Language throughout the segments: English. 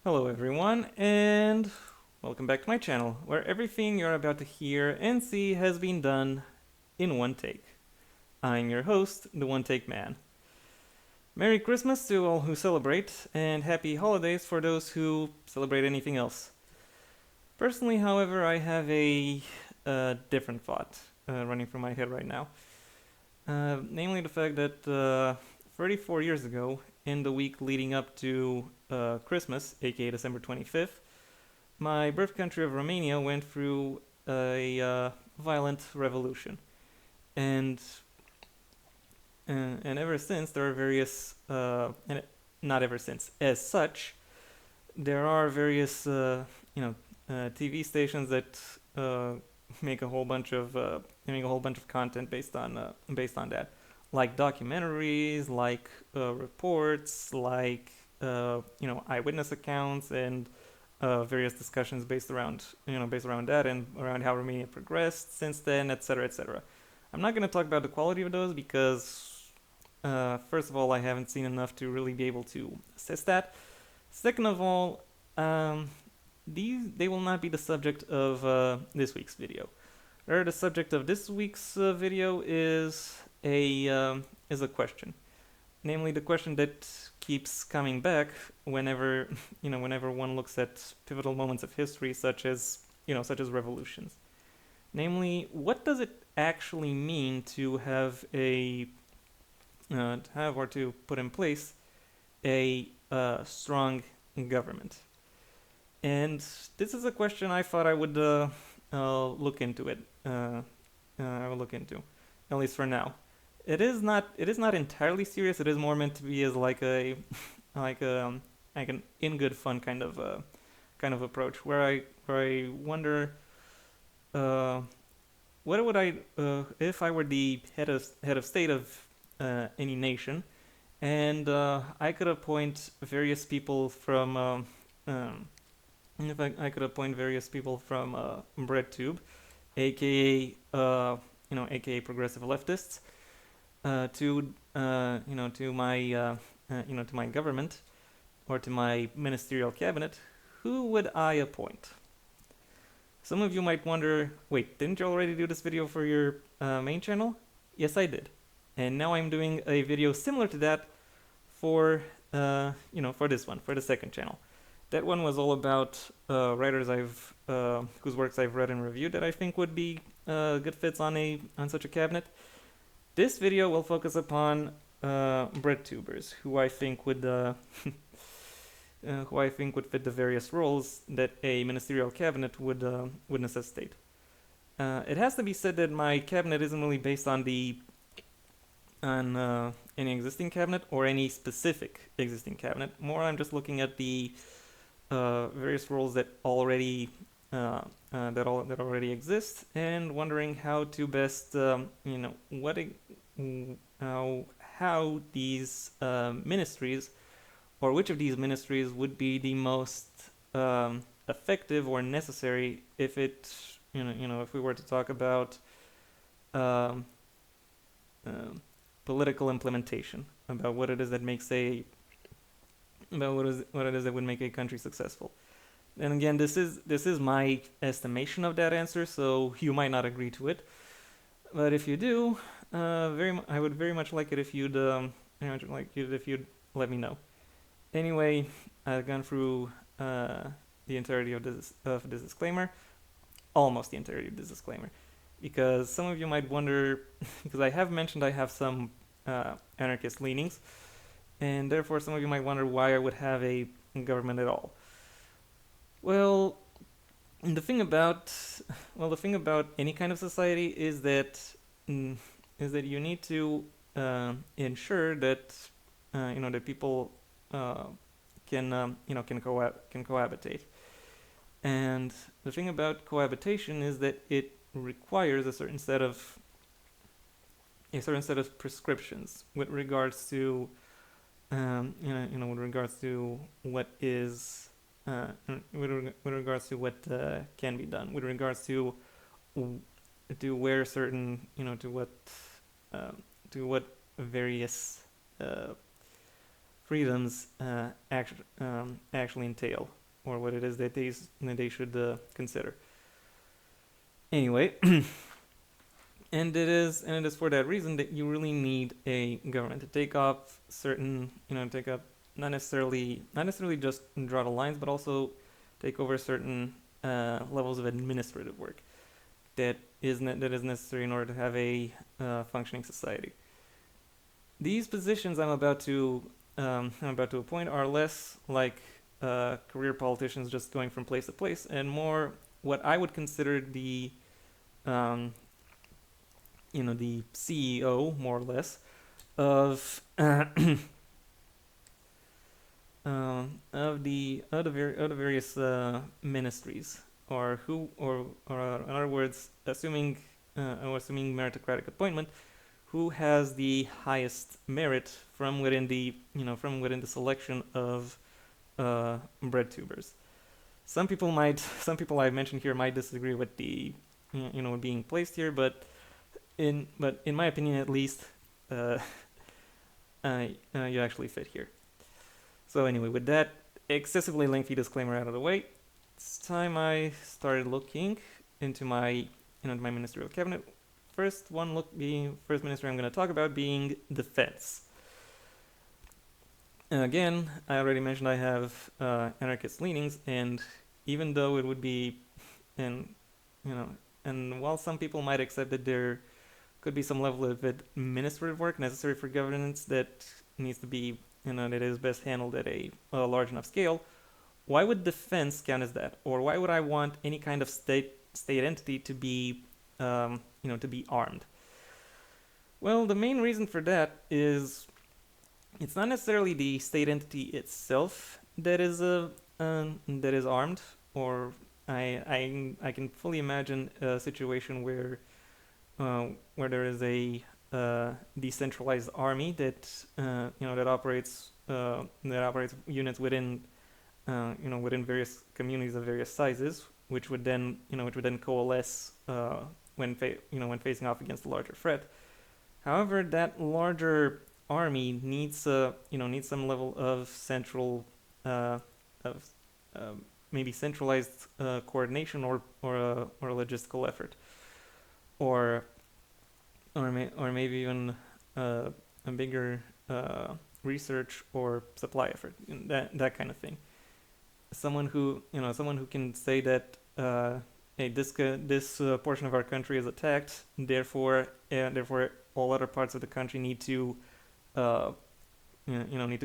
Hello everyone, and welcome back to my channel, where everything you're about to hear and see has been done in one take. I'm your host, the One Take Man. Merry Christmas to all who celebrate, and happy holidays for those who celebrate anything else. Personally, however, I have a different thought running through my head right now. Namely the fact that 34 years ago, in the week leading up to Christmas, aka December 25th, my birth country of Romania went through a violent revolution. And, and ever since, there are various, and not ever since, as such, there are various, TV stations that make a whole bunch of content based on that, like documentaries, like reports, like eyewitness accounts, and various discussions based around that and around how Romania progressed since then, etc., etc. I'm not going to talk about the quality of those because, first of all, I haven't seen enough to really be able to assess that. Second of all, they will not be the subject of this week's video. Rather, the subject of this week's video is a question, namely the question that keeps coming back whenever whenever one looks at pivotal moments of history, such as revolutions. Namely, what does it actually mean to have to put in place a strong government? And this is a question I thought I would look into it. I will look into, at least for now. It is not entirely serious. It is more meant to be as like a like a like an in good fun kind of approach where I wonder uh, what would I if I were the head of state of any nation, and I could appoint various people from if I could appoint various people from BreadTube, aka aka progressive leftists, to my government or to my ministerial cabinet, who would I appoint? Some of you might wonder, wait, didn't you already do this video for your main channel? Yes, I did, and now I'm doing a video similar to that for for this one, for the second channel. That one was all about writers whose works I've read and reviewed that I think would be good fits on such a cabinet. This video will focus upon breadtubers who I think would fit the various roles that a ministerial cabinet would necessitate. It has to be said that my cabinet isn't really based on any existing cabinet or any specific existing cabinet. More, I'm just looking at the various roles that already exist, and wondering how to best how these ministries, or which of these ministries would be the most effective or necessary if if we were to talk about um, political implementation, about what it is that makes what it is that would make a country successful. And again, this is my estimation of that answer, so you might not agree to it. But if you do, I would very much like it if you'd let me know. Anyway, I've gone through the entirety of this disclaimer, almost the entirety of this disclaimer, because some of you might wonder, because I have mentioned I have some anarchist leanings, and therefore some of you might wonder why I would have a government at all. Well, the thing about any kind of society is that you need to ensure that that people can cohabitate. And the thing about cohabitation is that it requires a certain set of prescriptions with regards to with regards to what is with regards to what can be done, with regards to where certain to what various freedoms actually entail, or what it is that they should consider. Anyway, and it is for that reason that you really need a government to take up certain, take up not necessarily just draw the lines, but also take over certain levels of administrative work that is necessary in order to have a functioning society. These positions I'm about to appoint are less like career politicians just going from place to place, and more what I would consider um, the CEO, more or less, of of the various ministries, or in other words, assuming meritocratic appointment, who has the highest merit from within the selection of breadtubers. Some people I mentioned here might disagree with the being placed here, but in my opinion at least, uh, you actually fit here. So anyway, with that excessively lengthy disclaimer out of the way, it's time I started looking into my my ministerial cabinet. First ministry I'm going to talk about being defense. Again, I already mentioned I have anarchist leanings, and even though it would be, and and while some people might accept that there could be some level of administrative work necessary for governance that needs to be, that is best handled at a large enough scale, why would defense count as that? Or why would I want any kind of state entity to be, to be armed? Well, the main reason for that is it's not necessarily the state entity itself that is armed, or I can fully imagine a situation where there is a decentralized army that that operates units within within various communities of various sizes, which would then coalesce when facing off against a larger threat. However, that larger army needs some level of central of maybe centralized coordination, or a logistical effort, or maybe even a bigger research or supply effort, that kind of thing. Someone who can say that hey, this portion of our country is attacked, therefore all other parts of the country need to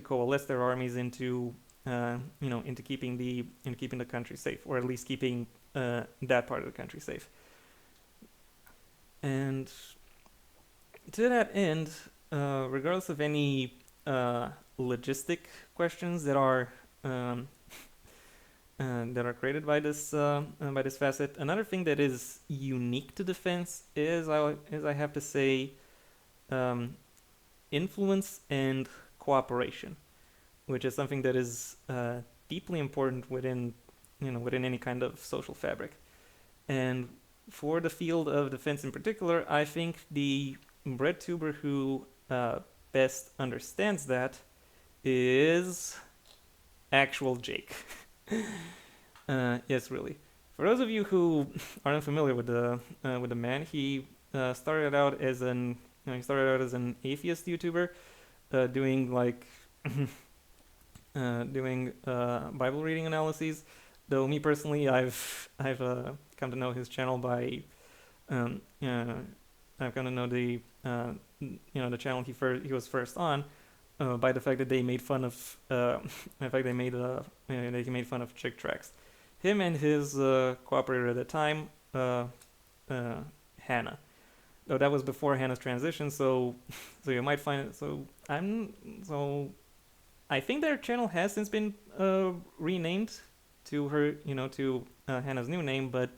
coalesce their armies into keeping the country safe, or at least keeping that part of the country safe. And to that end, regardless of any logistic questions that are created by this facet, another thing that is unique to defense is I have to say, influence and cooperation, which is something that is deeply important within any kind of social fabric. And for the field of defense in particular, I think the breadtuber who best understands that is actual Jake. Yes, really. For those of you who are unfamiliar with the man, he started out as an atheist YouTuber, doing Bible reading analyses. Though me personally, I've come to know his channel by I've come to know the the channel he was first on by the fact that they made fun of in fact they made he made fun of chick tracks. Him and his cooperator at the time, Hannah. Though that was before Hannah's transition, so you might find it. I think their channel has since been renamed to her, to Hannah's new name, but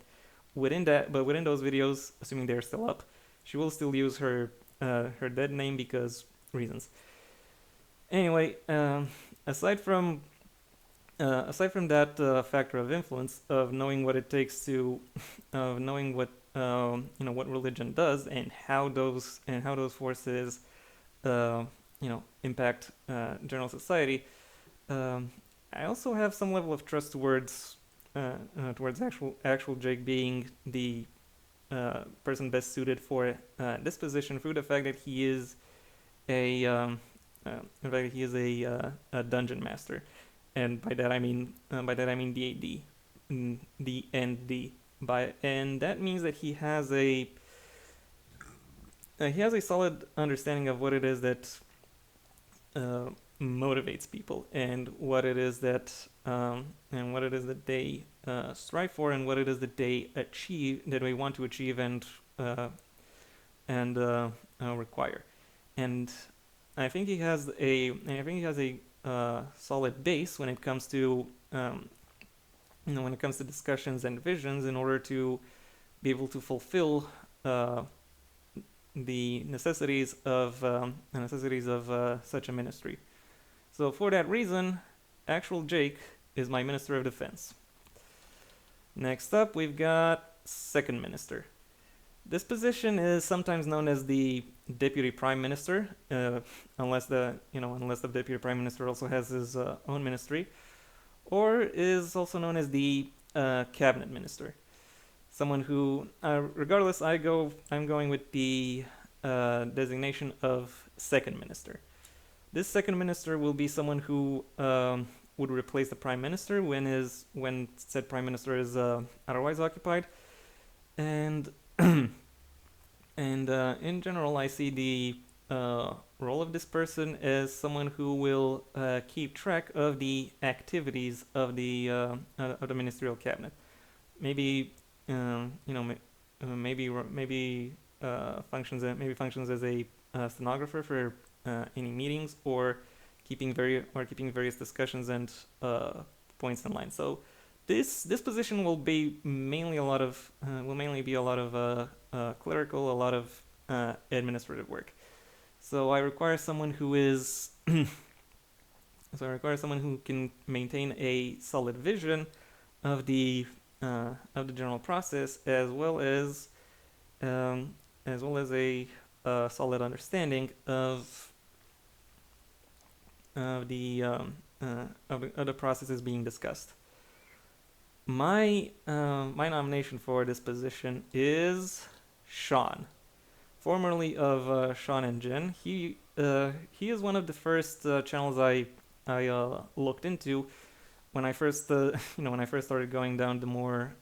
within those videos, assuming they're still up, she will still use her dead name because reasons. Anyway, aside from that factor of influence of knowing what it takes to, of knowing what what religion does, and how those forces impact general society. Um, I also have some level of trust towards actual Jake being the person best suited for this position through the fact that he is a in fact he is a dungeon master, and by that I mean DAD, the ND. And that means that he has a solid understanding of what it is that uh, motivates people, and what it is that they strive for, and what it is that they want to achieve and require. And I think he has a solid base when it comes to discussions and visions in order to be able to fulfill uh, the necessities of such a ministry. So for that reason, actual Jake is my Minister of Defense. Next up, we've got Second Minister. This position is sometimes known as the Deputy Prime Minister, unless the Deputy Prime Minister also has his own ministry, or is also known as the Cabinet Minister. Someone who, regardless, I'm going with the designation of Second Minister. This Second Minister will be someone who would replace the Prime Minister when said Prime Minister is otherwise occupied, and and in general, I see the role of this person as someone who will keep track of the activities of the ministerial cabinet. Maybe functions as a stenographer for any meetings, or keeping various discussions and points in line. So this position will be mainly be a lot of clerical, a lot of administrative work. So I require someone who is so I require someone who can maintain a solid vision of the general process, as well as a solid understanding of the processes being discussed. My nomination for this position is Sean, formerly of Sean and Jen. He is one of the first channels I looked into when I first started going down the more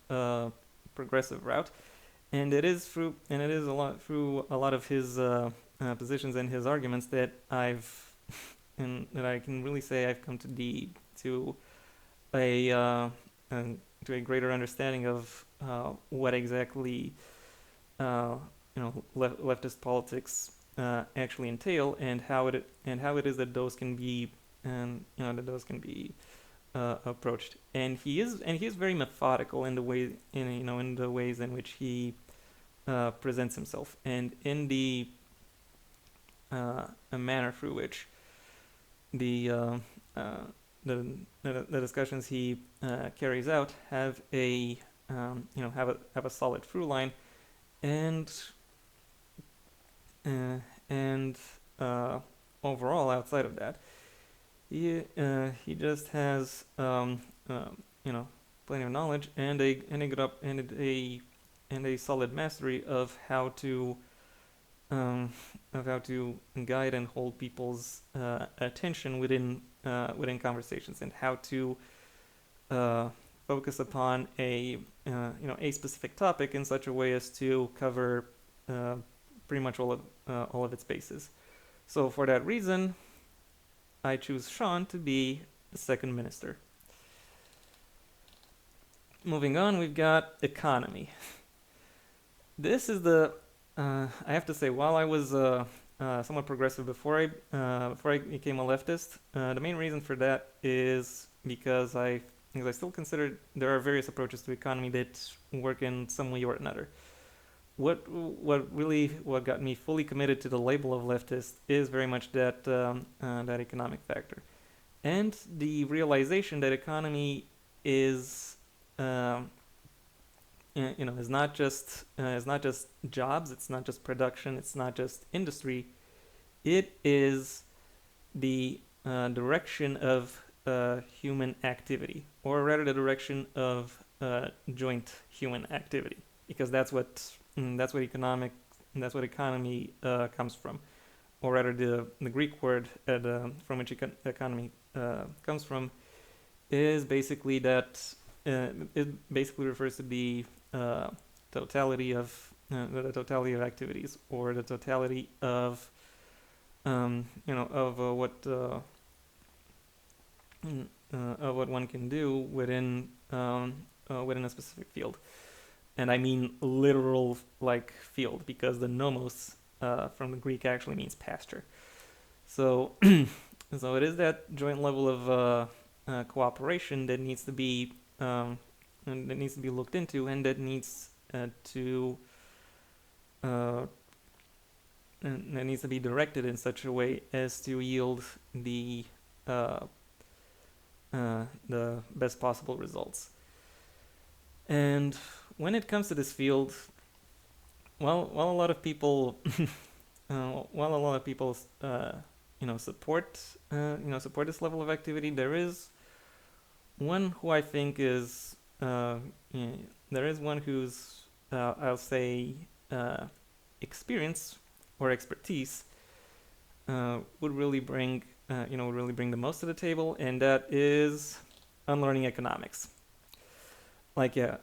progressive route, and it is through a lot of his positions and his arguments that that I can really say I've come to a greater understanding of what exactly leftist politics actually entail, and how it is that those can be approached. And he is very methodical in the ways in which he presents himself, and in the a manner through which the discussions he carries out have a solid through line, and overall, outside of that, he just has plenty of knowledge and a solid mastery of how to guide and hold people's attention within conversations, and how to focus upon a specific topic in such a way as to cover pretty much all of its bases. So for that reason, I choose Sean to be the second minister. Moving on, we've got economy. This is I have to say, while I was somewhat progressive before I became a leftist, the main reason for that is because I still consider there are various approaches to economy that work in some way or another. What got me fully committed to the label of leftist is very much that economic factor, and the realization that economy is is not just jobs, it's not just production, it's not just industry. It is the direction of human activity, or rather the direction of joint human activity, because that's what economy comes from, or rather the Greek word from which economy comes from is basically that it basically refers to uh, totality of the totality of activities, or the totality of of what one can do within a specific field. And I mean literal like field, because the nomos from the Greek actually means pasture. So so it is that joint level of cooperation that needs to be looked into, and that needs to uh, and that needs to be directed in such a way as to yield uh, the best possible results. And when it comes to this field, while a lot of people, while a lot of people, support, support this level of activity, there is one who I think is, yeah, there is one whose, I'll say, experience or expertise would really bring, would really bring the most to the table, and that is unlearning economics. Like, yeah,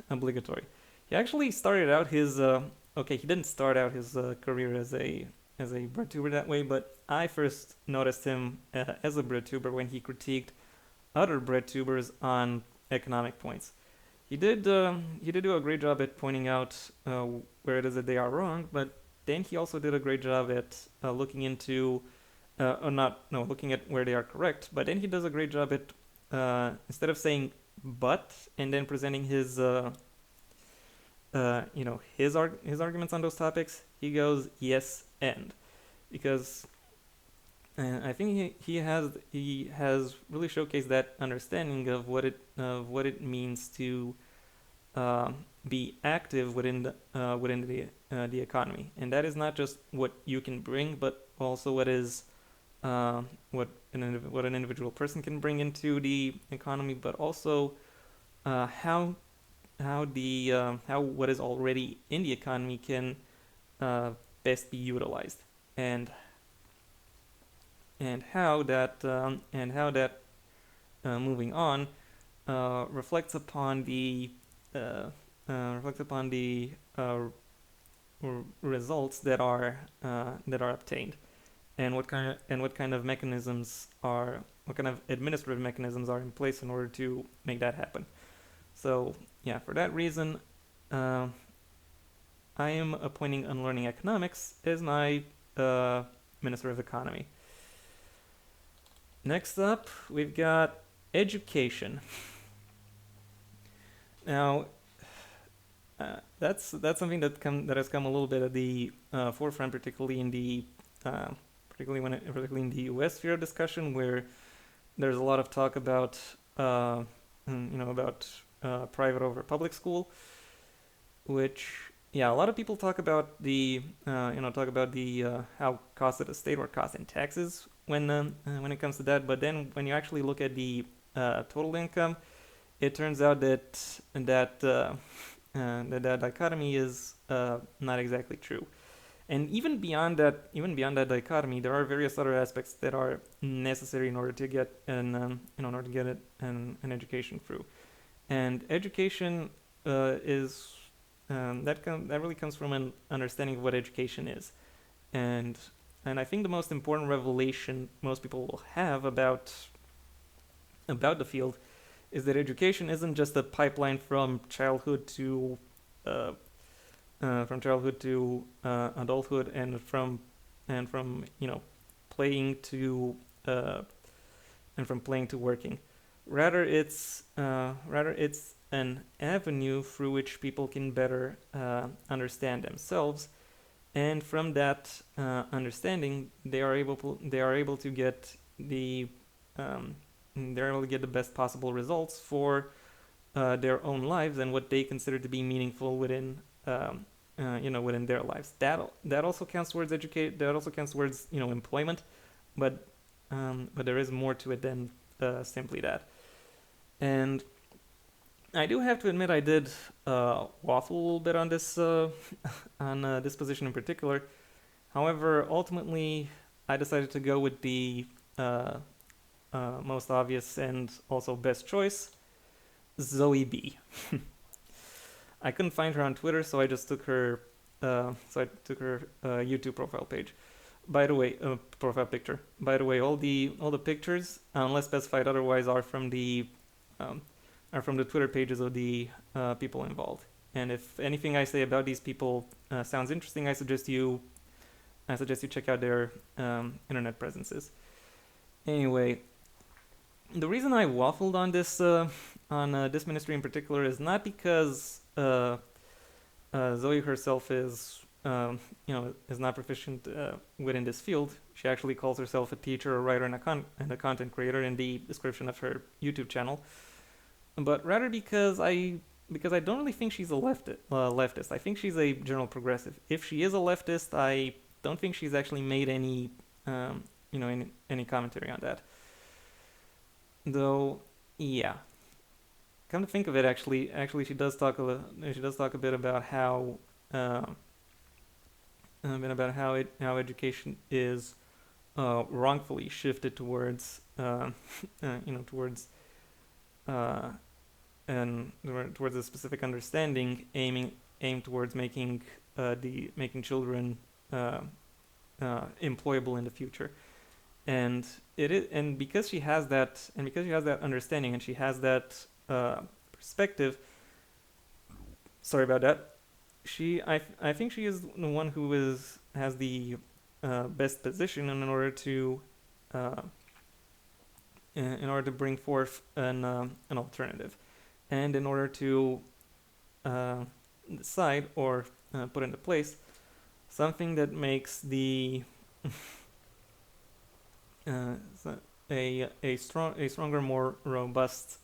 obligatory. He actually started out his, okay, he didn't start out his career as a BreadTuber that way, but I first noticed him as a BreadTuber when he critiqued other BreadTubers on economic points. He did do a great job at pointing out where it is that they are wrong, but then he also did a great job at looking into, or not, no, looking at where they are correct. But then he does a great job at instead of saying "but" and then presenting his, his arguments on those topics, he goes "yes and," because I think he has really showcased that understanding of what it means to be active within the economy, and that is not just what you can bring, but also what is what an individual person can bring into the economy, but also how how what is already in the economy can best be utilized, and how that moving on reflects upon the uh, reflects upon the results that are obtained, and what kind of mechanisms are what kind of administrative mechanisms are in place in order to make that happen. So yeah, for that reason, uh, I am appointing Unlearning Economics as my Minister of Economy. Next up, we've got education. Now, that's something that has come a little bit at the forefront, particularly in the particularly in the U.S. sphere of discussion, where there's a lot of talk about about private over public school, which, yeah, a lot of people talk about the how cost of the state or cost in taxes when it comes to that. But then when you actually look at the total income, it turns out that dichotomy is not exactly true. And even beyond that dichotomy, there are various other aspects that are necessary in order to get an education through. And education is that really comes from an understanding of what education is, and I think the most important revelation most people will have about the field is that education isn't just a pipeline from childhood to adulthood, and from playing to working. Rather it's an avenue through which people can better understand themselves, and from that understanding, they are able to get the they're able to get the best possible results for their own lives and what they consider to be meaningful within within their lives. That also counts towards educate. That also counts towards employment, but but there is more to it than simply that. And I do have to admit I did waffle a little bit on this on this position in particular. However, ultimately, I decided to go with the most obvious and also best choice, Zoe B. I couldn't find her on Twitter, so I just took her. YouTube profile page. By the way, profile picture. By the way, all the pictures, unless specified otherwise, are from the Twitter pages of the people involved. And if anything I say about these people sounds interesting, I suggest you check out their internet presences. Anyway, the reason I waffled on this ministry in particular is not because Zoe herself is not proficient within this field. She actually calls herself a teacher, a writer, and a content creator in the description of her YouTube channel. But rather because I don't really think she's a leftist. I think she's a general progressive. If she is a leftist, I don't think she's actually made any any commentary on that. Though, yeah. Come to think of it, actually, she does talk a bit about how education is wrongfully shifted towards towards a specific understanding aimed towards making children employable in the future. And because she has that understanding, and she has that perspective. Sorry about that. I think she is the one who has the best position in order to bring forth an alternative, and in order to decide or put into place something that makes the a stronger, more robust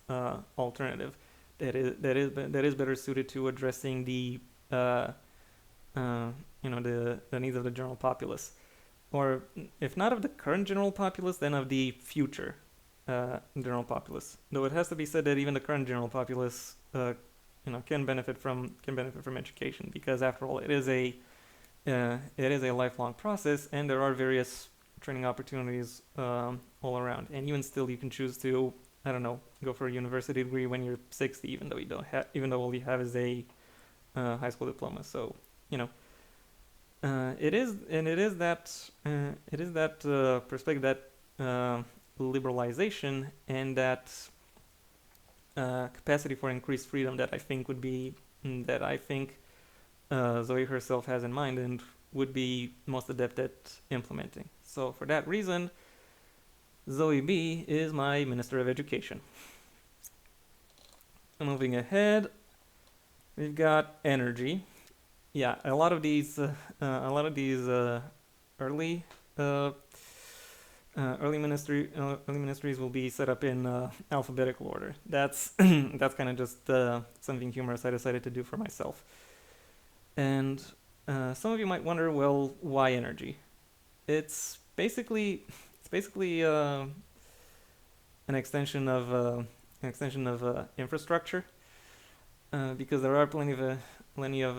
alternative that is better suited to addressing the needs of the general populace, or if not of the current general populace, then of the future general populace. Though it has to be said that even the current general populace can benefit from education, because after all, it is a lifelong process, and there are various training opportunities all around. And even still, you can choose to, I don't know, go for a university degree when you're 60, even though all you have is a high school diploma. So it is that perspective, that liberalization, and that capacity for increased freedom that I think Zoe herself has in mind and would be most adept at implementing. So for that reason, Zoe B is my Minister of Education. Moving ahead, we've got energy. Yeah, a lot of these early ministries will be set up in alphabetical order. That's that's kind of just something humorous I decided to do for myself. And some of you might wonder, well, why energy? It's basically an extension of infrastructure, because there are plenty of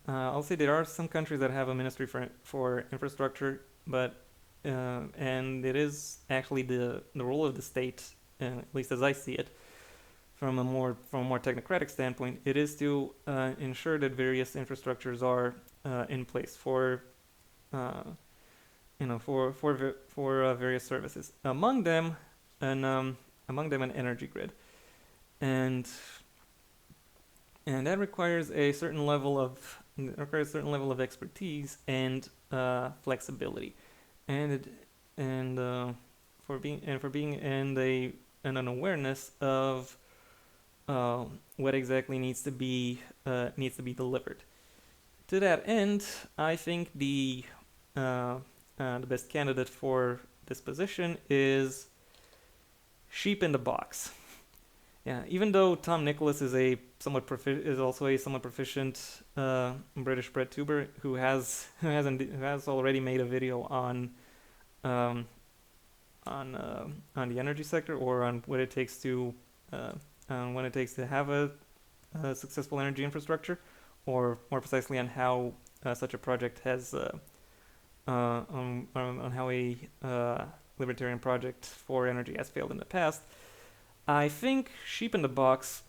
I'll say there are some countries that have a ministry for infrastructure, but and it is actually the role of the state, at least as I see it, from a more technocratic standpoint, it is to ensure that various infrastructures are in place for various services. Among them, an energy grid, and that requires a certain level of expertise and flexibility, and an awareness of what exactly needs to be delivered. To that end, I think the best candidate for this position is Sheep in the Box. Yeah, even though Tom Nicholas is also a somewhat proficient British BreadTuber who has already made a video on um, on the energy sector, or on what it takes to have a successful energy infrastructure, or more precisely on how such a project has on how a libertarian project for energy has failed in the past. I think Sheep in the Box,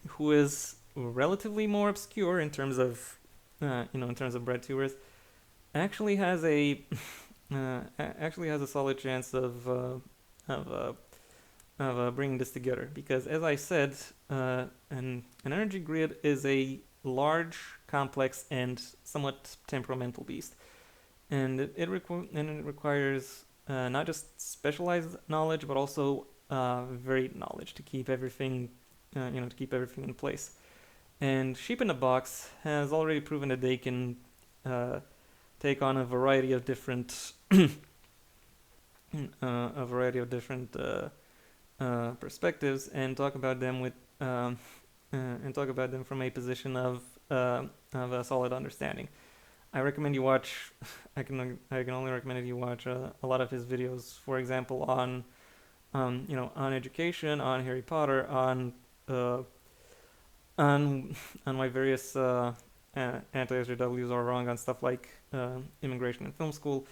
who is relatively more obscure in terms of in terms of BreadTubers, actually has a solid chance of bringing this together, because, as I said, an energy grid is a large, complex, and somewhat temperamental beast, and it requires not just specialized knowledge, but also varied knowledge to keep everything in place. And Sheep in the Box has already proven that they can take on a variety of different perspectives, and talk about them from a position of a solid understanding. I recommend you watch. I can only recommend that you watch a lot of his videos. For example, on on education, on Harry Potter, on why various anti-SJWs are wrong on stuff like immigration and film school,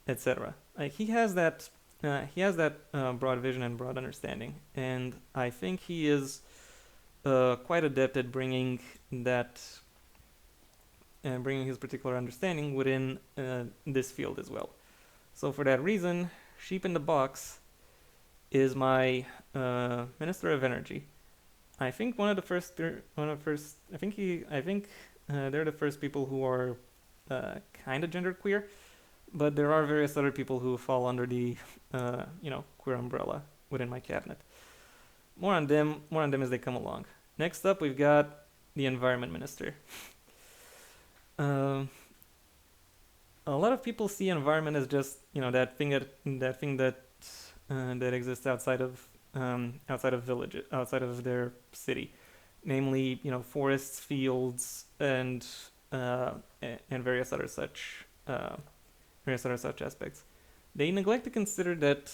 etc. He has that broad vision and broad understanding, and I think he is quite adept at bringing his particular understanding within this field as well. So for that reason, Sheep in the Box is my Minister of Energy. I think they're the first people who are kind of genderqueer, but there are various other people who fall under the queer umbrella within my cabinet. More on them as they come along. Next up, we've got the Environment Minister. A lot of people see environment as just that thing that exists outside of villages, outside of their city, namely forests, fields, and various other such aspects. They neglect to consider that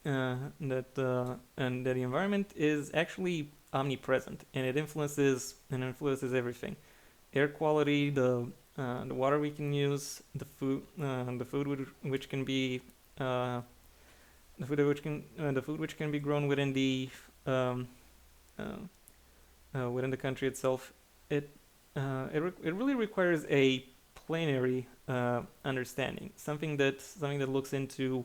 the environment is actually omnipresent, and it influences everything: air quality, the water we can use, the food which can be grown within the country itself. It really requires a planary understanding, something that looks into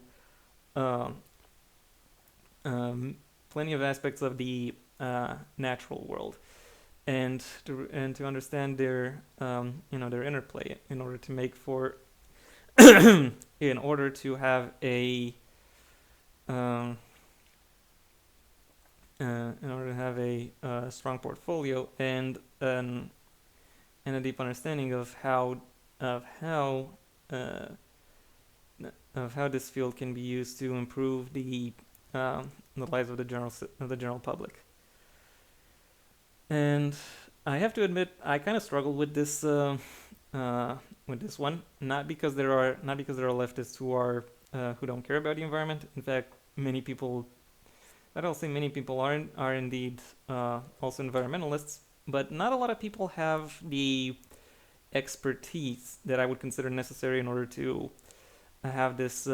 plenty of aspects of the natural world, and to understand their their interplay in order to make for in order to have a strong portfolio and a deep understanding of how this field can be used to improve the lives of the general public. And I have to admit, I kind of struggle with this one, not because there are leftists who don't care about the environment. In fact, many people are indeed also environmentalists, but not a lot of people have the expertise that I would consider necessary in order to have this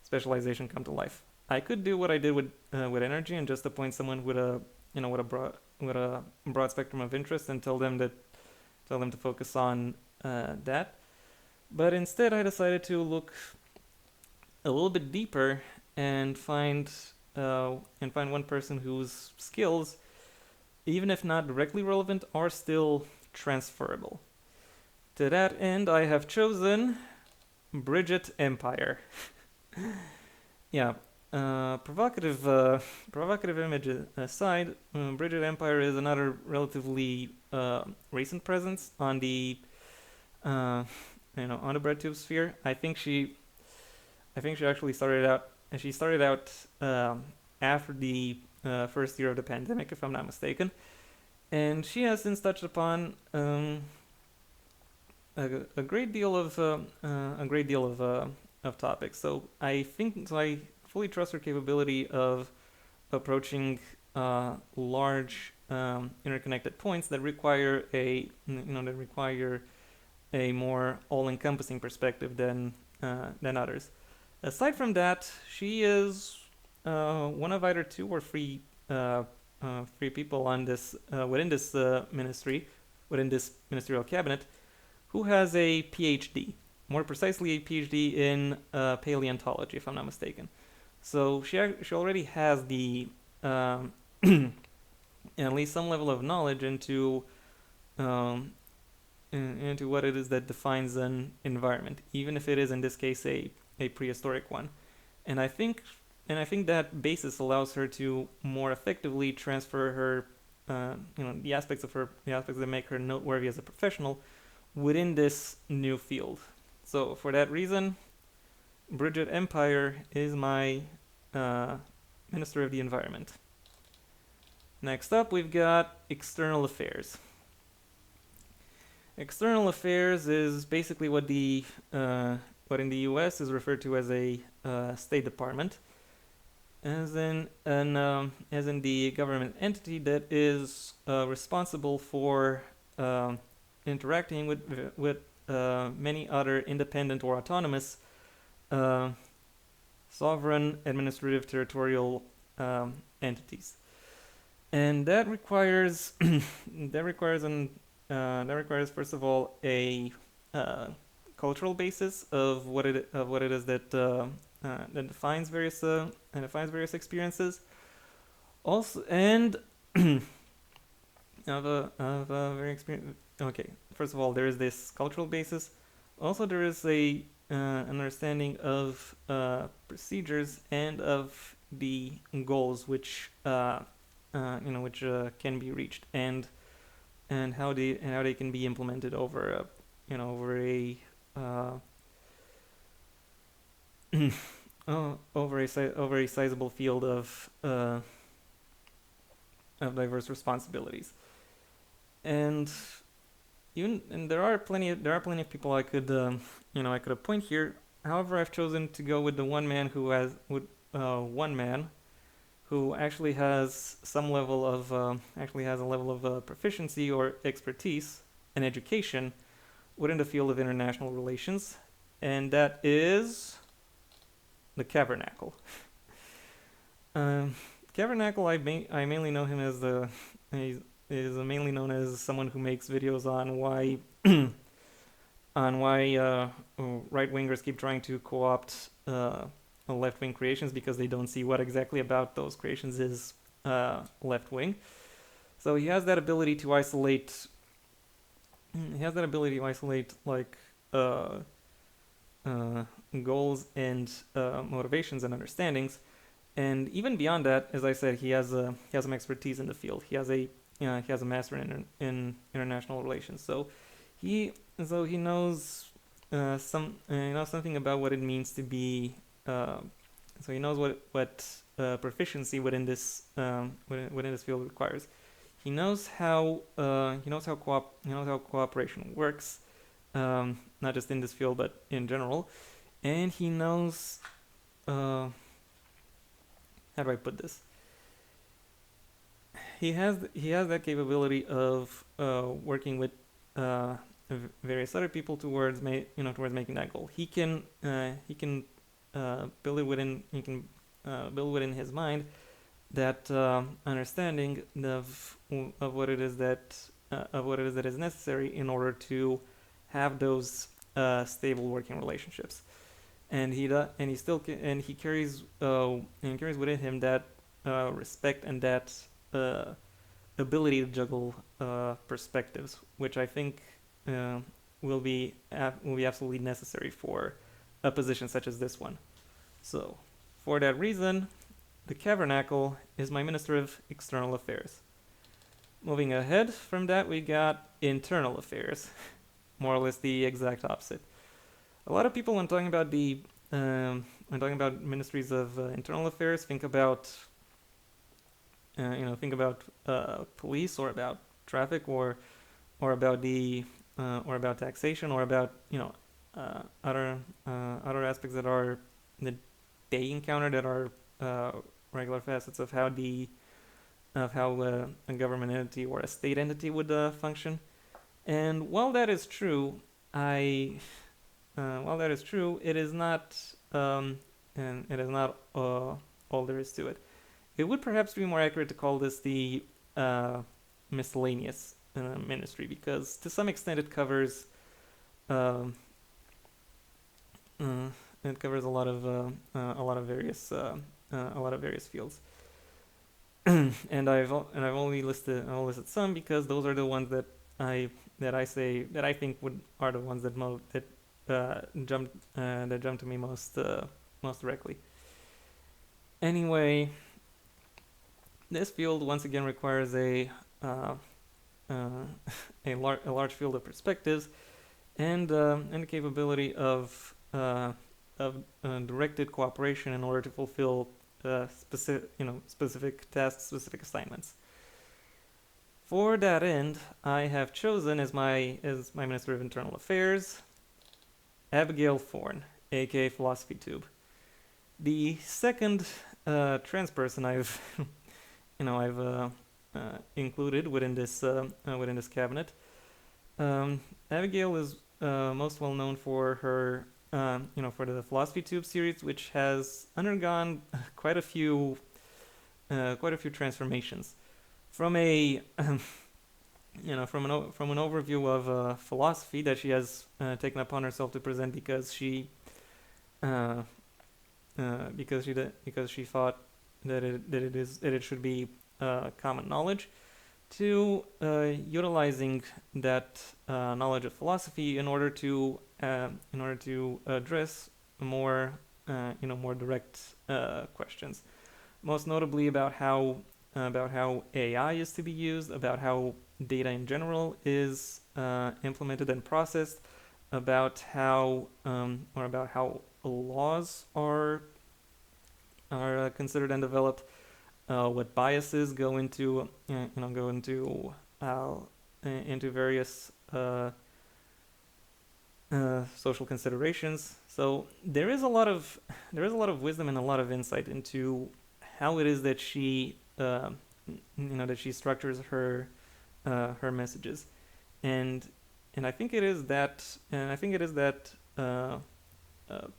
specialization come to life. I could do what I did with energy, and just appoint someone with a broad spectrum of interest, and tell them to focus on that. But instead, I decided to look a little bit deeper and find one person whose skills, even if not directly relevant, are still transferable. To that end, I have chosen Bridget Empire. Yeah, provocative image aside, Bridget Empire is another relatively recent presence on the on the BreadTube sphere. I think she actually started out after the first year of the pandemic, if I'm not mistaken, and she has since touched upon a great deal of topics. So I fully trust her capability of approaching large interconnected points that require a more all-encompassing perspective than others. Aside from that, she is one of either two or three people on this within this ministry, within this ministerial cabinet, who has a PhD. More precisely, a PhD in paleontology, if I'm not mistaken. So she already has the at least some level of knowledge um, into what it is that defines an environment, even if it is in this case a prehistoric one. And I think that basis allows her to more effectively transfer her the aspects that make her noteworthy as a professional within this new field. So for that reason, Bridget Empire is my uh, Minister of the Environment. Next up, we've got External Affairs. External Affairs is basically what in the U.S. is referred to as a State Department, as in the government entity that is responsible for interacting with many other independent or autonomous sovereign administrative territorial entities, and that requires that requires first of all a cultural basis of what it is that defines various experiences. Also, and of a very experience. Okay, first of all, there is this cultural basis. Also, there is a understanding of procedures and of the goals which can be reached, and how they can be implemented over uh, over a sizable field of diverse responsibilities. And there are plenty of people I could appoint here. However, I've chosen to go with the one man who actually has some level of proficiency or expertise and education within the field of international relations, and that is the Cavernacle. Cavernacle, I mainly know him as he is mainly known as someone who makes videos on why right wingers keep trying to co-opt left wing creations because they don't see what exactly about those creations is left wing. So he has that ability to isolate. He has that ability to isolate goals and motivations and understandings. And even beyond that, as I said, he has some expertise in the field. He has a master in international relations. So he knows something about what it means to be. So he knows what proficiency within this field requires. He knows how cooperation works, not just in this field but in general, and he knows how do I put this? He has that capability of working with various other people towards making that goal. He can build within his mind that understanding of what it is that is necessary in order to have those stable working relationships. And he carries within him that respect and that ability to juggle perspectives, which I think will be absolutely necessary for a position such as this one. So, for that reason, the Cavernacle is my Minister of External Affairs. Moving ahead from that, we got Internal Affairs, more or less the exact opposite. A lot of people, when talking about ministries of internal affairs, think about police, or about traffic, or about the about taxation, or about other aspects that they encounter, that are regular facets of how a government entity or a state entity would function. And while that is true, it is not, and it is not all there is to it. It would perhaps be more accurate to call this the miscellaneous ministry, because to some extent um, it covers a lot of various fields. And I've only listed some, because those are the ones that I think are the ones that jump to me most directly. Anyway, this field once again requires a large field of perspectives, and the capability of directed cooperation in order to fulfill specific tasks, specific assignments. For that end, I have chosen as my Minister of Internal Affairs Abigail Thorne, aka PhilosophyTube. The second trans person I've included within this cabinet. Abigail is most well known for her for the PhilosophyTube series, which has undergone quite a few transformations. From a from an overview of philosophy that she has taken upon herself to present, because she thought that it should be common knowledge, to utilizing that knowledge of philosophy in order to address more direct questions, most notably about how AI is to be used, about how data in general is implemented and processed, about how laws are considered and developed, what biases go into various social considerations. So there is a lot of wisdom and a lot of insight into how it is that she structures her messages, and I think it is that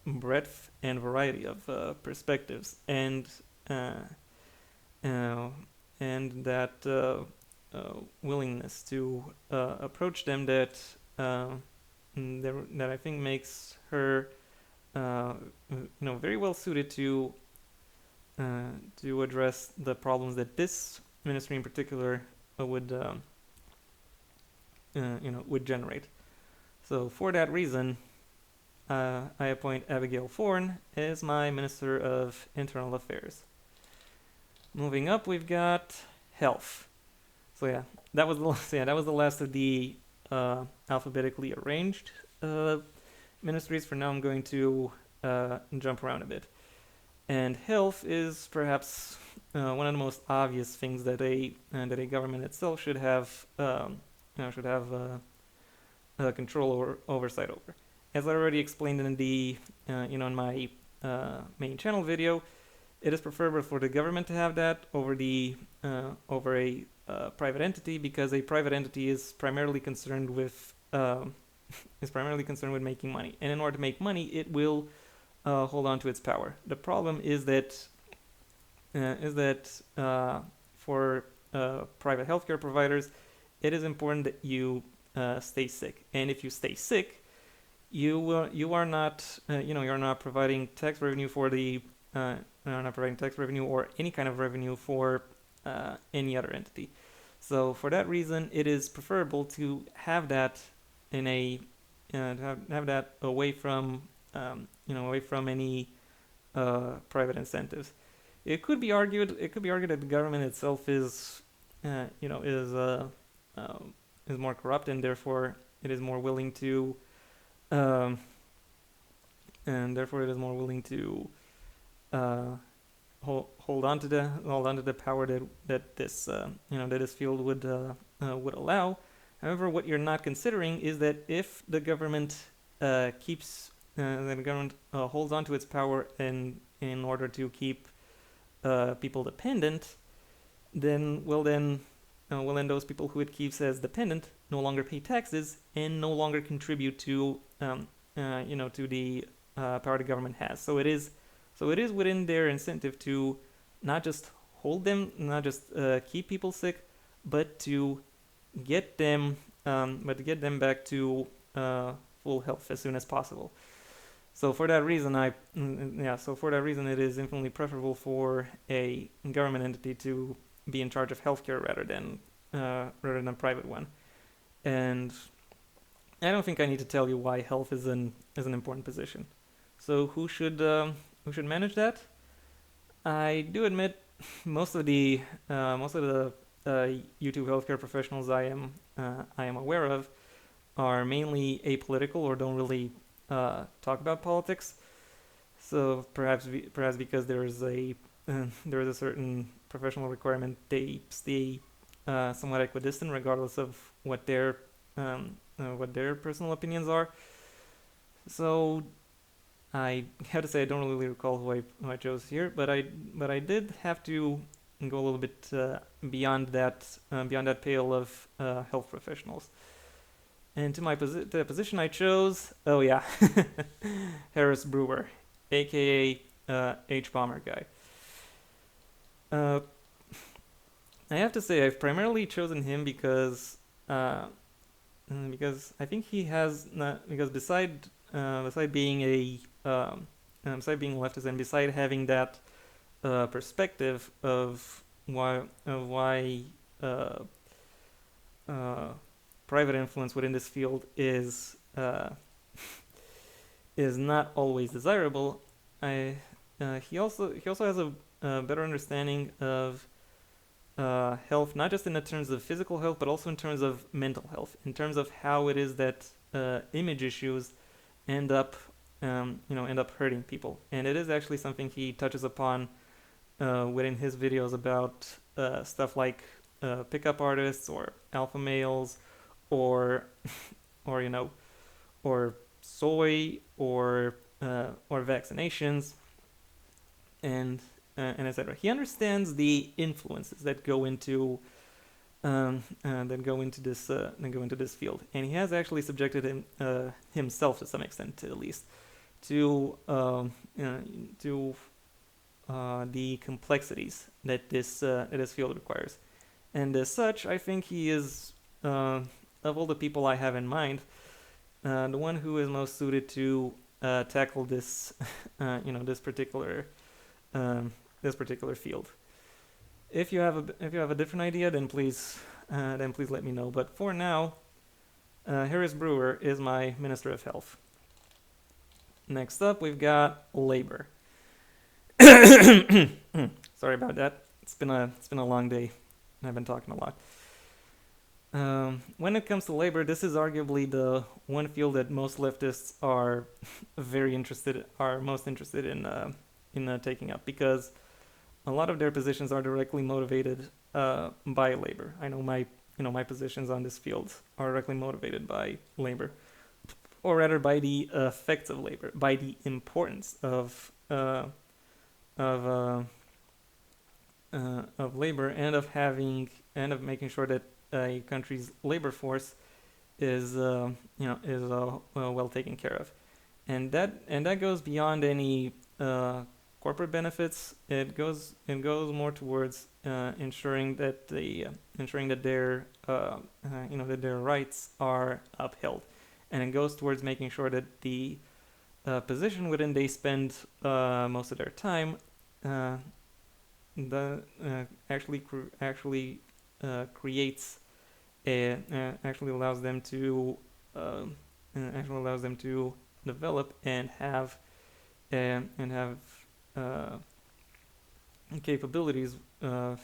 breadth and variety of perspectives, and that willingness to approach them that I think makes her very well suited to address the problems that this ministry in particular would generate. So for that reason, I appoint Abigail Thorne as my Minister of Internal Affairs. Moving up, we've got health. So yeah, that was the last of the alphabetically arranged ministries. For now, I'm going to jump around a bit. And health is perhaps one of the most obvious things that a government itself should have control or oversight over. As I already explained in the in my main channel video, it is preferable for the government to have that over a private entity, because a private entity is primarily concerned with making money, and in order to make money, it will hold on to its power. The problem is that for private healthcare providers, it is important that you stay sick, and if you stay sick, you are not you're not providing tax revenue for the not providing tax revenue or any kind of revenue for any other entity. So for that reason, it is preferable to have that in a have that away from any private incentives. It could be argued that the government itself is more corrupt, and therefore it is more willing to hold on to the power that this field would allow. However, what you're not considering is that if the government holds on to its power in order to keep people dependent, then those people who it keeps as dependent no longer pay taxes and no longer contribute to to the power the government has. So it is within their incentive to not just not just keep people sick, but to get them back to full health as soon as possible. So for that reason, it is infinitely preferable for a government entity to be in charge of healthcare rather than a private one. And I don't think I need to tell you why health is an important position. So who should manage that? I do admit most of the YouTube healthcare professionals I am aware of are mainly apolitical or don't really talk about politics. So perhaps because there is a certain professional requirement, they stay somewhat equidistant regardless of what their personal opinions are. So I have to say I don't really recall who I chose here, but I did have to go a little bit beyond that pale of health professionals. And to the position I chose, oh yeah, Harris Brewer, aka H Bomber guy. I have to say I've primarily chosen him because I think he has beside being being leftist and beside having that perspective of why private influence within this field is not always desirable. He also has a better understanding of health, not just in the terms of physical health, but also in terms of mental health, in terms of how it is that image issues end up hurting people. And it is actually something he touches upon within his videos about stuff like pickup artists or alpha males or soy or vaccinations and etc. He understands the influences that go into this field, and he has actually subjected himself to some extent, at least, to the complexities that this field requires. And as such, I think he is, of all the people I have in mind, the one who is most suited to tackle this this particular field. If you have a different idea, then please let me know. But for now, Harris Brewer is my Minister of Health. Next up, we've got labor. Sorry about that. It's been a long day, and I've been talking a lot. When it comes to labor, this is arguably the one field that most leftists are most interested in taking up, because a lot of their positions are directly motivated by labor. I know my positions on this field are directly motivated by labor, or rather by the effects of labor, by the importance of labor, and of making sure that a country's labor force is well taken care of, and that goes beyond any corporate benefits. It goes more towards ensuring that their rights are upheld, and it goes towards making sure that the position within they spend most of their time actually creates actually allows them to develop and have capabilities of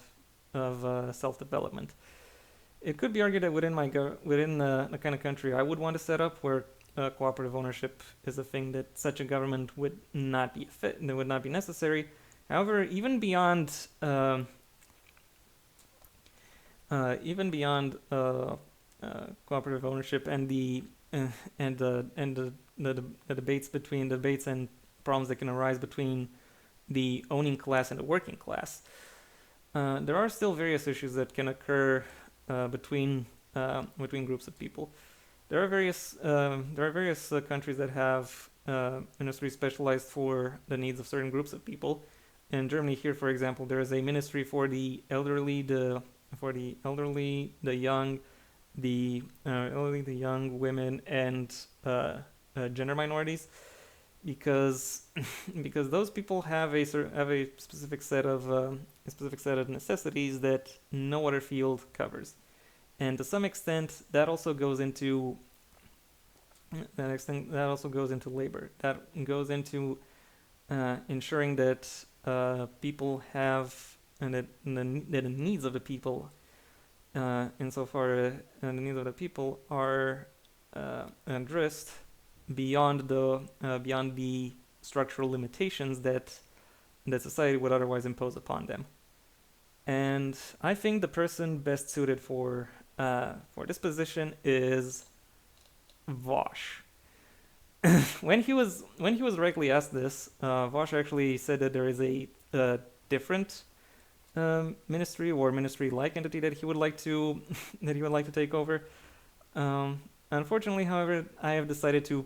self-development. It could be argued that within the kind of country I would want to set up, where cooperative ownership is a thing, that such a government would not be necessary. However, even beyond cooperative ownership and the debates and problems that can arise between the owning class and the working class. There are still various issues that can occur between groups of people. There are various countries that have ministries specialized for the needs of certain groups of people. In Germany, here, for example, there is a ministry for the elderly, the young, the young women, and gender minorities, because because those people have a specific set of necessities that no other field covers, and to some extent that also goes into labor. That goes into ensuring that people have and that the needs of the people, insofar the needs of the people are addressed beyond the structural limitations that society would otherwise impose upon them. And I think the person best suited for this position is Vosh. when he was directly asked this, Vosh actually said that there is a different ministry or ministry-like entity that he would like to take over. Unfortunately, however, I have decided to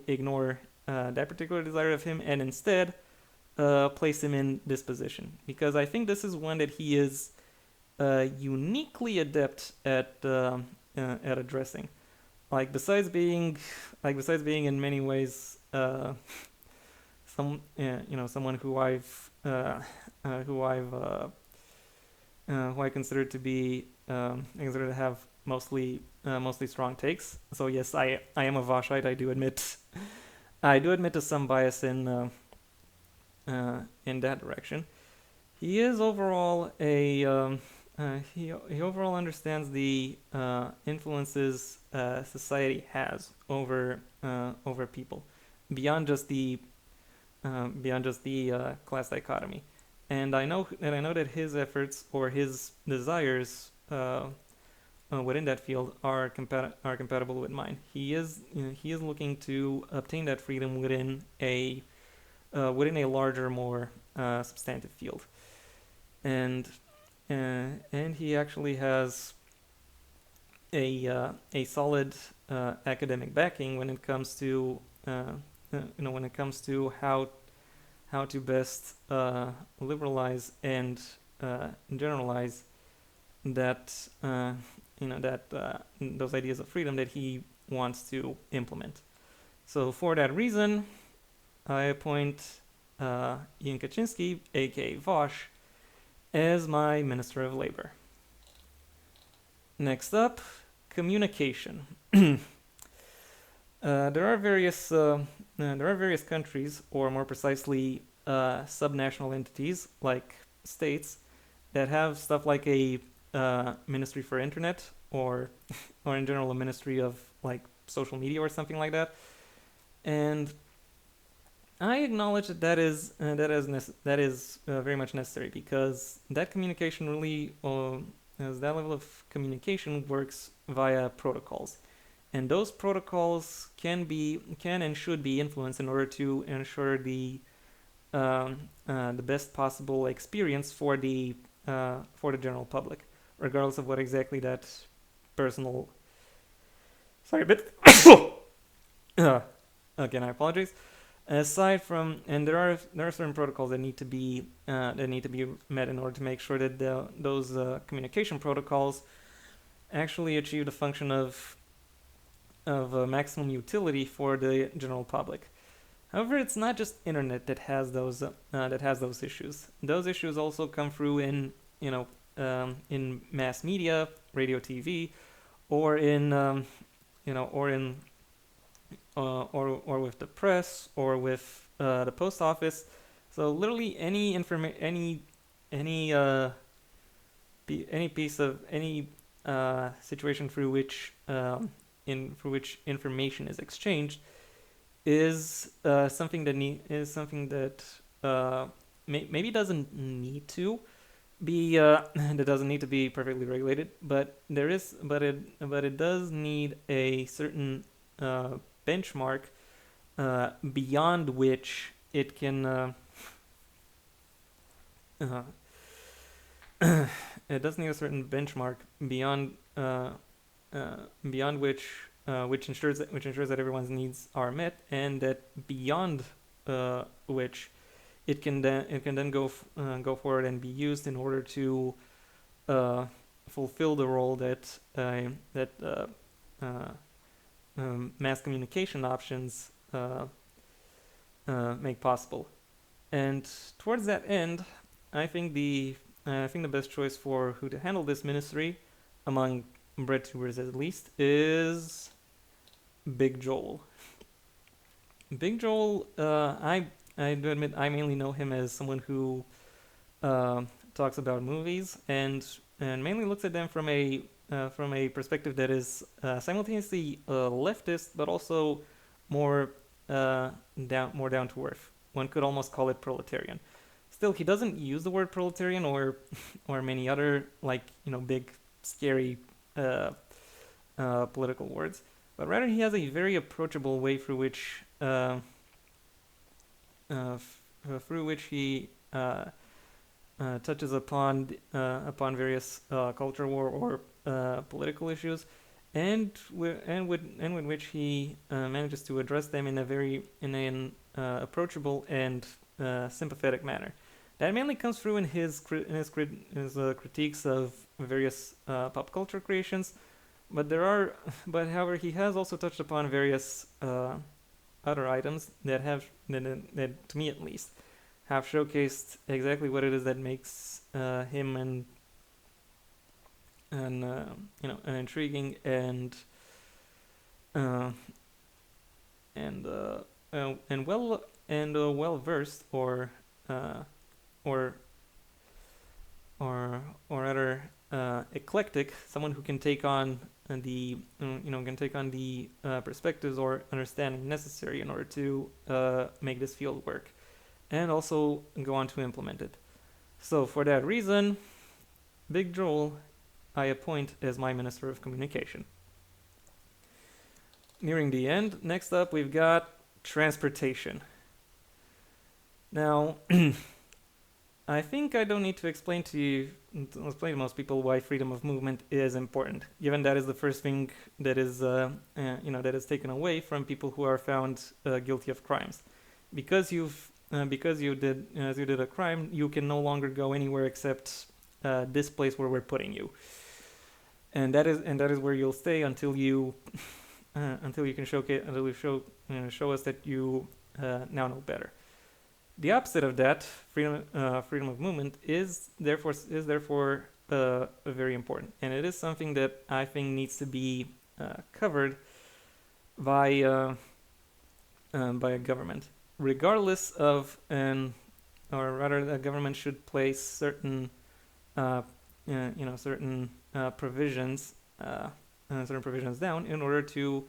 ignore that particular desire of him and instead place him in this position, because I think this is one that he is uniquely adept at addressing. Besides being in many ways someone who I consider to have mostly strong takes. So yes, I am a Voshite. I do admit to some bias in that direction. He is overall he overall understands the influences society has over people beyond just the class dichotomy. And I know that his efforts or his desires within that field are compatible with mine. He is looking to obtain that freedom within a larger, more substantive field, and he actually has a solid academic backing when it comes to how to best liberalize and generalize that those ideas of freedom that he wants to implement. So for that reason, I appoint Ian Kaczynski, aka Vosh, as my Minister of Labor. Next up, communication. There are various countries, or more precisely, subnational entities like states that have stuff like a ministry for internet, or in general a ministry of like social media or something like that. And I acknowledge that is very much necessary, because that communication really, as that level of communication works via protocols, and those protocols can and should be influenced in order to ensure the best possible experience for the general public, regardless of what exactly that personal. Sorry, a bit. Again, I apologize. Aside from, and there are certain protocols that need to be met in order to make sure that those communication protocols actually achieve the function of maximum utility for the general public. However, it's not just internet that has those issues. Those issues also come through in mass media, radio, TV, or with the press, or with the post office. So literally any piece of any situation through which information is exchanged is something that maybe doesn't need to, be that doesn't need to be perfectly regulated, but it does need a certain benchmark beyond which it can uh, it does need a certain benchmark beyond which ensures that everyone's needs are met, and that beyond which it can then go forward and be used in order to uh, fulfill the role that uh, mass communication options make possible. And towards that end, I think the best choice for who to handle this ministry, among BreadTubers at least, is Big Joel. Big Joel, I do admit I mainly know him as someone who uh, talks about movies and mainly looks at them from a perspective that is simultaneously leftist but also more more down to earth. One could almost call it proletarian. Still, he doesn't use the word proletarian or many other big scary political words, but rather he has a very approachable way through which he touches upon various culture war or political issues, and with which he manages to address them in an approachable and sympathetic manner. That mainly comes through in his critiques of various pop culture creations, but however he has also touched upon various other items that to me at least have showcased exactly what it is that makes him an intriguing uh, well versed uh, or or rather eclectic, someone who can take on the perspectives or understanding necessary in order to make this field work, and also go on to implement it. So for that reason, Big Joel I appoint as my Minister of Communication. Nearing the end, next up we've got transportation. Now, I think I don't need to explain to most people why freedom of movement is important, given that is the first thing that is that is taken away from people who are found guilty of crimes. Because you did a crime, you can no longer go anywhere except this place where we're putting you, and that is where you'll stay until you can show us that you now know better. The opposite of that, freedom of movement, is therefore very important, and it is something that I think needs to be covered by a government, regardless of or rather, the government should place certain provisions down in order to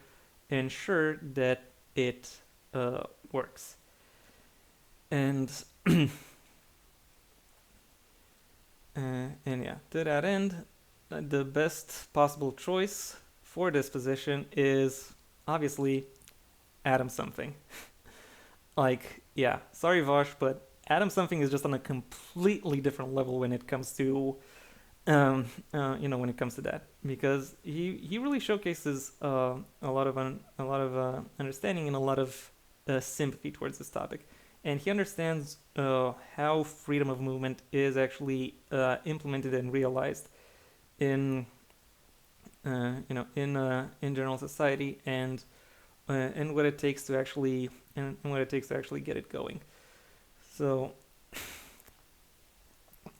ensure that it works. And and yeah, to that end, the best possible choice for this position is obviously Adam Something. Like, yeah, sorry Vosh, but Adam Something is just on a completely different level when it comes to when it comes to that, because he really showcases a lot of understanding and a lot of sympathy towards this topic, and he understands how freedom of movement is actually implemented and realized in in general society, and what it takes to actually get it going. So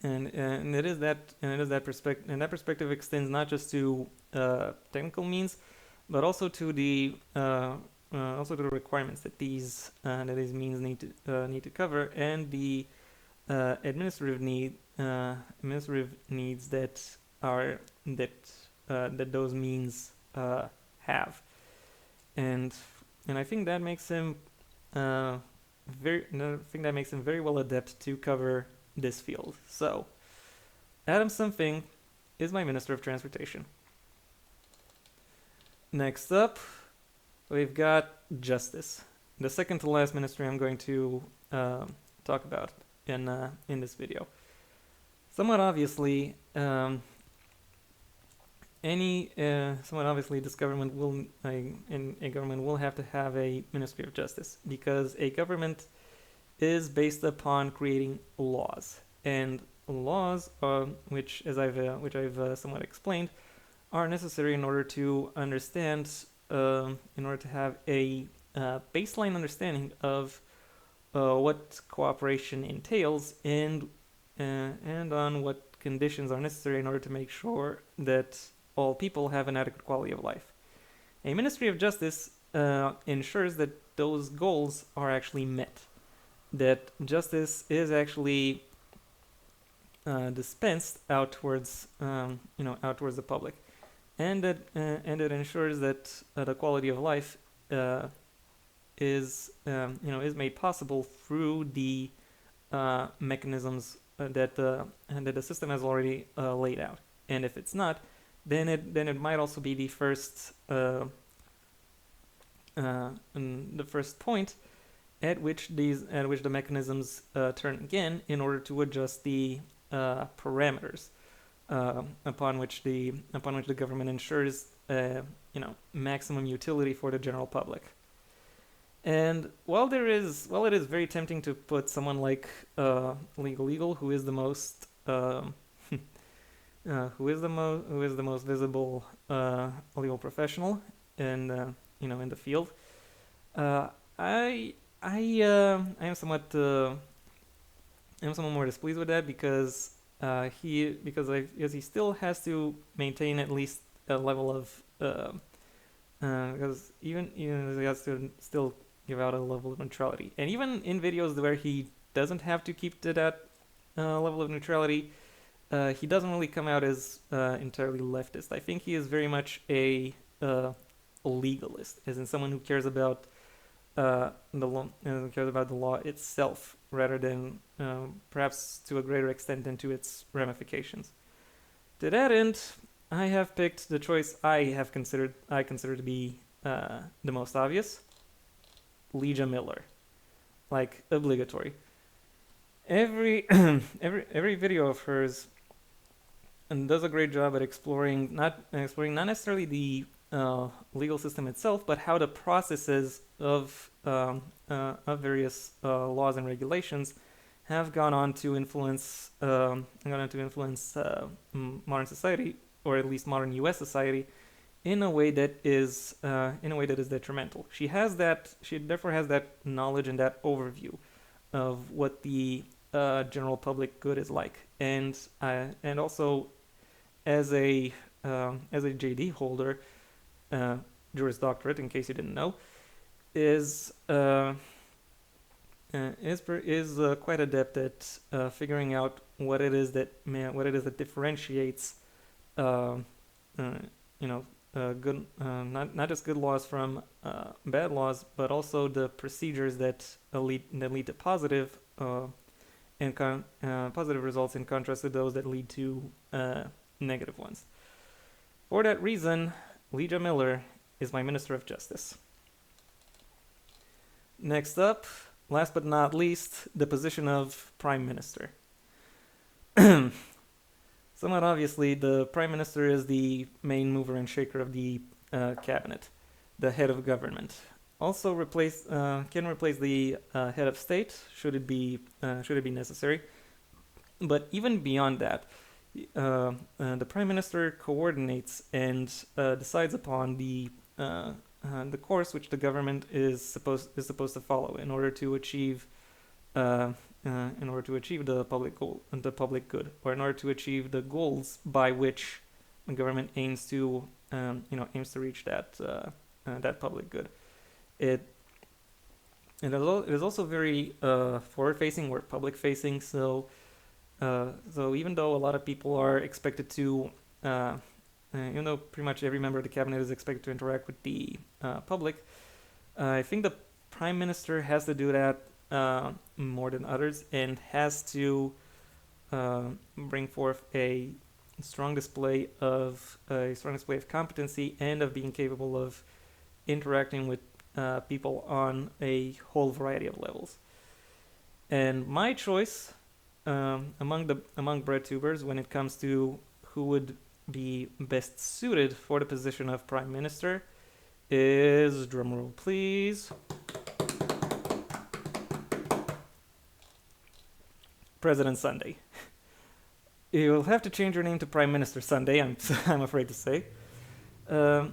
and it is that perspective, and that perspective extends not just to technical means, but also to the requirements that these means need to cover, and the administrative needs that those means have, and I think that makes him very well adept to cover this field. So Adam Something is my Minister of Transportation. Next up, we've got Justice, the second to last ministry I'm going to talk about in this video. Somewhat obviously, this government will a government will have to have a Ministry of Justice, because a government is based upon creating laws, and laws, which I've somewhat explained, are necessary in order to understand, in order to have a baseline understanding of what cooperation entails, and on what conditions are necessary in order to make sure that all people have an adequate quality of life. A Ministry of Justice ensures that those goals are actually met, that justice is actually dispensed out towards the public, and it ensures that the quality of life is made possible through the mechanisms that the system has already laid out. And if it's not, then it might also be the first point at which the mechanisms turn again in order to adjust the parameters upon which the government ensures maximum utility for the general public. And while it is very tempting to put someone like Legal Eagle, who is the most visible legal professional in the field, I am somewhat more displeased with that, because he still has to maintain at least a level of because even he has to still give out a level of neutrality, and even in videos where he doesn't have to keep to that level of neutrality, he doesn't really come out as entirely leftist. I think he is very much a legalist, as in someone who cares about the law itself, rather than perhaps to a greater extent into its ramifications. To that end, I have picked the choice I consider to be the most obvious: Legia Miller, like obligatory. Every video of hers and does a great job at exploring not necessarily the legal system itself, but how the processes of various laws and regulations have gone on to influence modern society, or at least modern U.S. society, in a way that is detrimental. She therefore has that knowledge and that overview of what the general public good is like, and also as a JD holder, Juris Doctorate, in case you didn't know, is quite adept at figuring out what it is that differentiates good, not just good laws from bad laws, but also the procedures that lead to positive positive results, in contrast to those that lead to negative ones. For that reason, Legia Miller is my Minister of Justice. Next up, last but not least, the position of Prime Minister. Somewhat obviously, the Prime Minister is the main mover and shaker of the cabinet, the head of government. Also can replace the head of state should it be necessary. But even beyond that, the Prime Minister coordinates and decides upon the course which the government is supposed to follow in order to achieve the public good, or in order to achieve the goals by which the government aims to reach that public good. It is also very forward-facing or public-facing. So even though a lot of people are expected to, even though pretty much every member of the cabinet is expected to interact with the public, I think the Prime Minister has to do that more than others, and has to bring forth a strong display of competency and of being capable of interacting with people on a whole variety of levels. And my choice among BreadTubers when it comes to who would be best suited for the position of Prime Minister is, drumroll please, President Sunday. You'll have to change your name to Prime Minister Sunday, I'm afraid to say. I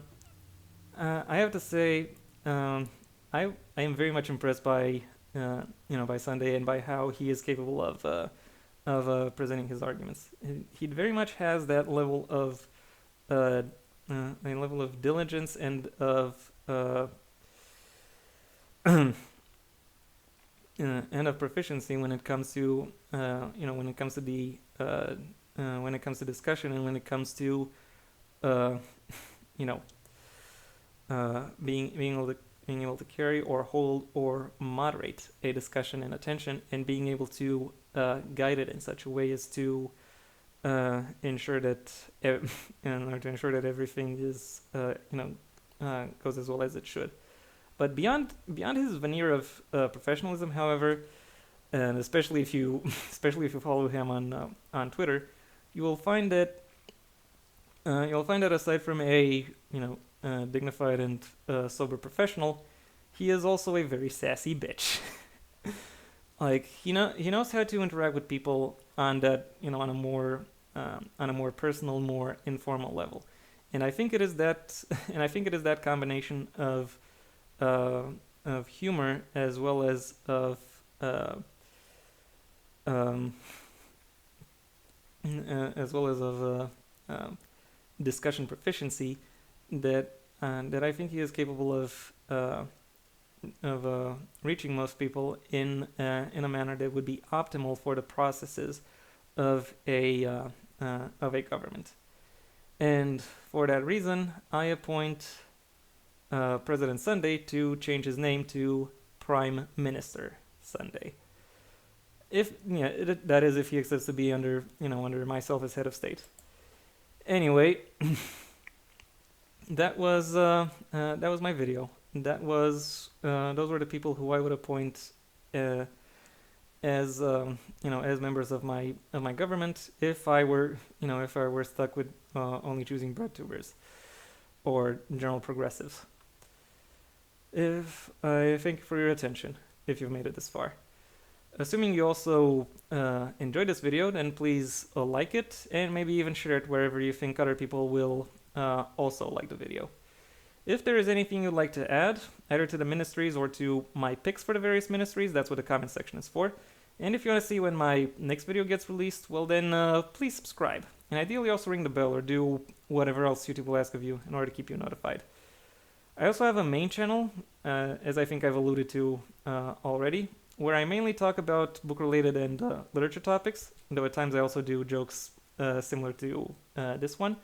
have to say, I am very much impressed by by Sunday and by how he is capable of presenting his arguments. He very much has that level of diligence and of and of proficiency when it comes to discussion, and when it comes to being able to carry or hold or moderate a discussion and attention, and being able to guide it in such a way as to ensure that everything is goes as well as it should. But beyond his veneer of professionalism, however, and especially if you follow him on Twitter, you will find that aside from a dignified and sober professional, he is also a very sassy bitch. Like he knows how to interact with people on that on a more personal, more informal level, and I think it is that combination of humor as well as of discussion proficiency that I think he is capable of reaching most people in a manner that would be optimal for the processes of a government. And for that reason, I appoint President Sunday to change his name to Prime Minister Sunday. That is if he accepts to be under myself as head of state. Anyway, that was my video. Those were the people who I would appoint as members of my government if I were stuck with only choosing BreadTubers or general progressives. I thank you for your attention if you've made it this far. Assuming you also enjoyed this video, then please like it and maybe even share it wherever you think other people will also like the video. If there is anything you'd like to add, either to the ministries or to my picks for the various ministries, that's what the comment section is for. And if you want to see when my next video gets released, well then please subscribe. And ideally also ring the bell or do whatever else YouTube will ask of you in order to keep you notified. I also have a main channel, as I think I've alluded to already, where I mainly talk about book-related and literature topics, though at times I also do jokes similar to this one.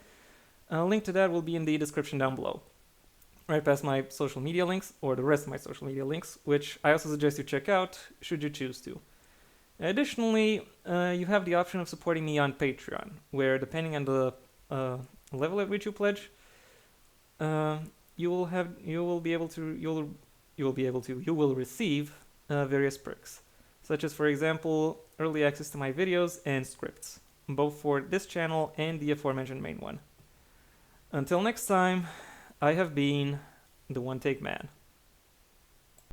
A link to that will be in the description down below, right past my social media links, or the rest of my social media links, which I also suggest you check out, should you choose to. Additionally, you have the option of supporting me on Patreon, where depending on the level at which you pledge, you will receive various perks, such as, for example, early access to my videos and scripts, both for this channel and the aforementioned main one. Until next time, I have been the One Take Man.